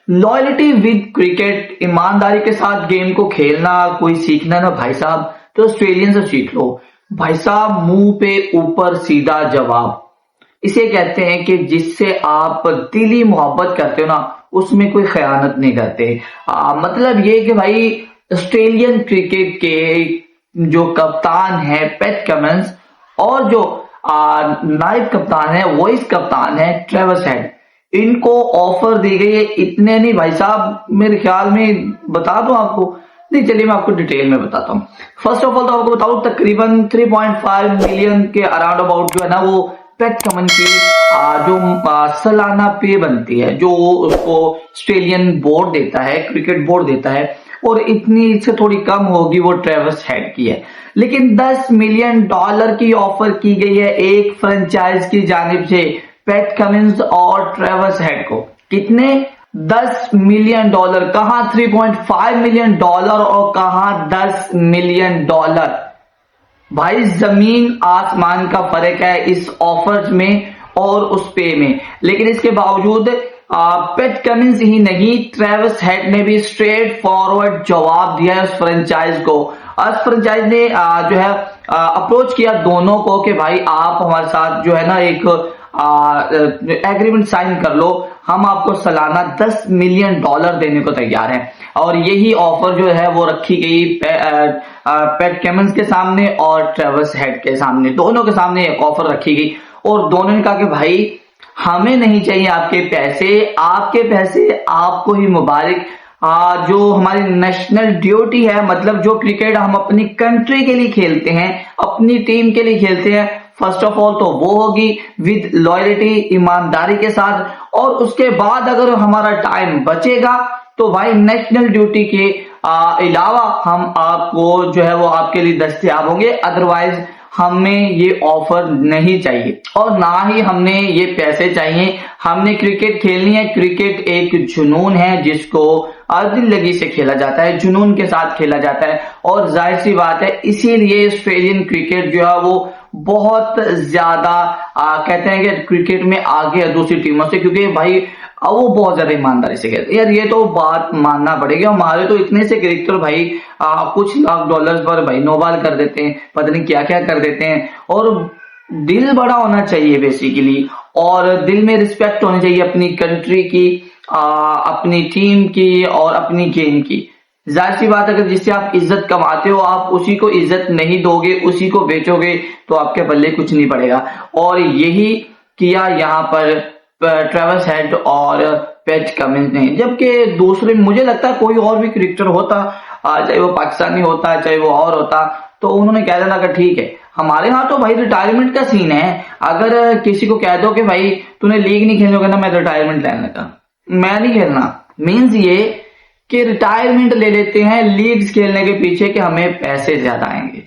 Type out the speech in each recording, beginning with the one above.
Loyalty with cricket, ईमानदारी के साथ गेम को खेलना कोई सीखना ना भाई साहब तो ऑस्ट्रेलियन से सीख लो। भाई साहब मुंह पे ऊपर सीधा जवाब, इसे कहते हैं कि जिससे आप दिली मोहब्बत करते हो ना उसमें कोई खयानत नहीं करते। मतलब ये कि भाई ऑस्ट्रेलियन क्रिकेट के जो कप्तान है पैट कमिंस और जो नायब कप्तान है वाइस कप्तान है ट्रेविस हेड, इनको ऑफर दी गई है। इतने नहीं भाई साहब, मेरे ख्याल में बता दूं आपको, नहीं चलिए मैं आपको डिटेल में बताता हूँ। फर्स्ट ऑफ ऑल तो आपको बताऊं तकरीबन 3.5 मिलियन के अराउंड अबाउट जो है ना वो पैट कमिंस की जो सालाना पे बनती है जो उसको ऑस्ट्रेलियन बोर्ड देता है, क्रिकेट बोर्ड देता है, और इतनी से थोड़ी कम होगी वो ट्रेविस हेड की है। लेकिन $10 मिलियन की ऑफर की गई है एक फ्रेंचाइज की जानिब से पैट कमिंस और ट्रेविस हेड को। कितने? $10 मिलियन। कहां 3.5 मिलियन और कहां $10 मिलियन। भाई जमीन आसमान का फर्क है इस ऑफर्स में और उस पे में। लेकिन इसके बावजूद पैट कमिंस ही नहीं, ट्रेविस हेड ने भी स्ट्रेट फॉरवर्ड जवाब दिया है उस फ्रेंचाइज को। उस फ्रेंचाइज ने जो है अप्रोच किया दोनों को कि भाई आप हमारे साथ जो है ना एक एग्रीमेंट साइन कर लो, हम आपको सालाना $10 मिलियन देने को तैयार हैं। और यही ऑफर जो है वो रखी गई पैट कमिंस के सामने और ट्रेविस हेड के सामने, दोनों के सामने एक ऑफर रखी गई और दोनों ने कहा कि भाई हमें नहीं चाहिए आपके पैसे आपको ही मुबारक। जो हमारी नेशनल ड्यूटी है, मतलब जो क्रिकेट हम अपनी कंट्री के लिए खेलते हैं, अपनी टीम के लिए खेलते हैं, फर्स्ट ऑफ ऑल तो वो होगी विद लॉयल्टी, ईमानदारी के साथ। और उसके बाद अगर हमारा टाइम बचेगा तो भाई नेशनल ड्यूटी के अलावा हम आपको जो है वो आपके लिए दस्तयाब होंगे। अदरवाइज हमें ये ऑफर नहीं चाहिए और ना ही हमने ये पैसे चाहिए। हमने क्रिकेट खेलनी है। क्रिकेट एक जुनून है जिसको दिल लगी से खेला जाता है, जुनून के साथ खेला जाता है। और जाहिर सी बात है इसीलिए ऑस्ट्रेलियन क्रिकेट जो है वो बहुत ज्यादा कहते हैं कि क्रिकेट में आगे है दूसरी टीमों से, क्योंकि भाई वो बहुत ज्यादा ईमानदारी से खेलते हैं। यार ये तो बात मानना पड़ेगा। हमारे तो इतने से क्रिकेटर भाई कुछ लाख डॉलर्स पर भाई नो बॉल कर देते हैं, पता नहीं क्या क्या कर देते हैं। और दिल बड़ा होना चाहिए बेसिकली, और दिल में रिस्पेक्ट होनी चाहिए अपनी कंट्री की, अपनी टीम की और अपनी गेम की। जाहिर सी बात अगर जिससे आप इज्जत कमाते हो आप उसी को इज्जत नहीं दोगे, उसी को बेचोगे तो आपके बल्ले कुछ नहीं पड़ेगा। और यही किया यहाँ पर ट्रेविस हेड और पैट कमिंस ने। जबकि दूसरे मुझे लगता है कोई और भी क्रिकेटर होता, चाहे वो पाकिस्तानी होता चाहे वो और होता, तो उन्होंने कह देना कि ठीक है। हमारे यहाँ तो भाई रिटायरमेंट का सीन है। अगर किसी को कह दो कि भाई तूने लीग नहीं खेलोगे ना, मैं रिटायरमेंट लेने का, मैं नहीं खेलना, मीन्स ये कि रिटायरमेंट ले लेते हैं लीग्स खेलने के पीछे कि हमें पैसे ज्यादा आएंगे।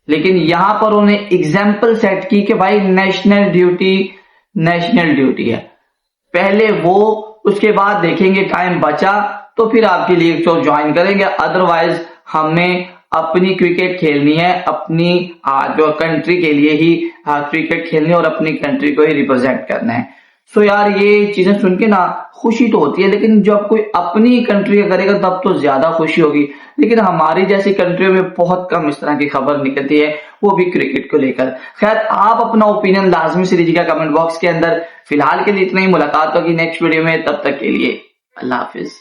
लेकिन यहां पर उन्होंने एग्जाम्पल सेट की कि भाई नेशनल ड्यूटी है, पहले वो, उसके बाद देखेंगे टाइम बचा तो फिर आपकी लीग को ज्वाइन करेंगे। अदरवाइज हमें अपनी क्रिकेट खेलनी है, अपनी जो कंट्री के लिए ही क्रिकेट खेलनी है और अपनी कंट्री को ही रिप्रेजेंट करना है। सो यार ये चीजें सुन के ना खुशी तो होती है, लेकिन जब कोई अपनी कंट्री का करेगा तब तो ज्यादा खुशी होगी। लेकिन हमारी जैसी कंट्रियों में बहुत कम इस तरह की खबर निकलती है, वो भी क्रिकेट को लेकर। खैर आप अपना ओपिनियन लाजमी से दीजिएगा कमेंट बॉक्स के अंदर। फिलहाल के लिए इतना ही, मुलाकात होगी नेक्स्ट वीडियो में, तब तक के लिए अल्लाह हाफिज।